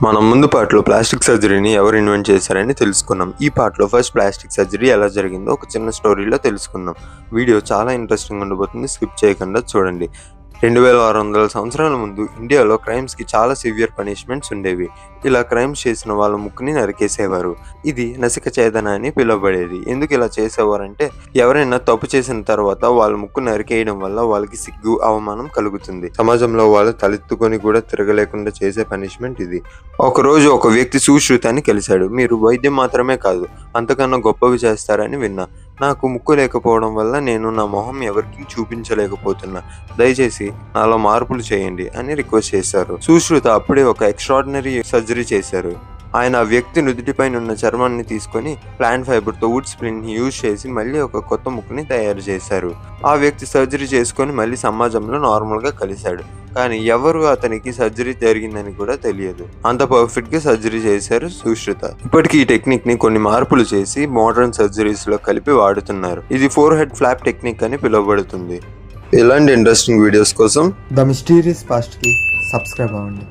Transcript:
మనం ముందు పార్ట్లో ప్లాస్టిక్ సర్జరీని ఎవరు ఇన్వెంట్ చేశారని తెలుసుకున్నాం. ఈ పార్ట్లో ఫస్ట్ ప్లాస్టిక్ సర్జరీ ఎలా జరిగిందో ఒక చిన్న స్టోరీలో తెలుసుకుందాం. వీడియో చాలా ఇంట్రెస్టింగ్ ఉండబోతుంది, స్కిప్ చేయకుండా చూడండి. 2600 సంవత్సరాల ముందు ఇండియాలో క్రైమ్స్కి చాలా సివియర్ పనిష్మెంట్స్ ఉండేవి. ఇలా క్రైమ్స్ చేసిన వాళ్ళ ముక్కుని నరికేసేవారు. ఇది నసిక ఛేదన అని పిలువబడేది. ఎందుకు ఇలా చేసేవారంటే, ఎవరైనా తప్పు చేసిన తర్వాత వాళ్ళ ముక్కు నరికేయడం వల్ల వాళ్ళకి సిగ్గు, అవమానం కలుగుతుంది. సమాజంలో వాళ్ళు తలెత్తుకొని కూడా తిరగలేకుండా చేసే పనిష్మెంట్ ఇది. ఒకరోజు ఒక వ్యక్తి సుశ్రుతాన్ని కలిశాడు. మీరు వైద్యం మాత్రమే కాదు, అంతకన్నా గొప్పవి చేస్తారని విన్నా. నాకు ముక్కు లేకపోవడం వల్ల నేను నా మొహం ఎవరికి చూపించలేకపోతున్నా. దయచేసి నాలో మార్పులు చేయండి అని రిక్వెస్ట్ చేశారు. సుశ్రుత అప్పుడే ఒక ఎక్స్ట్రాడినరీ సర్జరీ చేశారు. ఆయన ఆ వ్యక్తి నుదుటిపైన ఉన్న చర్మాన్ని తీసుకొని ప్లాంట్ ఫైబర్తో వుడ్ స్ప్లిన్ యూజ్ చేసి మళ్ళీ ఒక కొత్త ముక్కుని తయారు చేశారు. ఆ వ్యక్తి సర్జరీ చేసుకొని మళ్ళీ సమాజంలో నార్మల్గా కలిశాడు. కానీ ఎవరు అతనికి సర్జరీ జరిగిందని కూడా తెలియదు. అంత పర్ఫెక్ట్ గా సర్జరీ చేశారు సుశ్రుత. ఇప్పటికీ ఈ టెక్నిక్ ని కొన్ని మార్పులు చేసి మోడర్న్ సర్జరీస్ లో కలిపి వాడుతున్నారు. ఇది 4 హెడ్ ఫ్లాప్ టెక్నిక్ అని పిలువబడుతుంది. ఇలాంటి ఇంట్రెస్టింగ్ వీడియోస్ కోసం ద మిస్టీరియస్ పాస్ట్ కి సబ్స్క్రైబ్ అవ్వండి.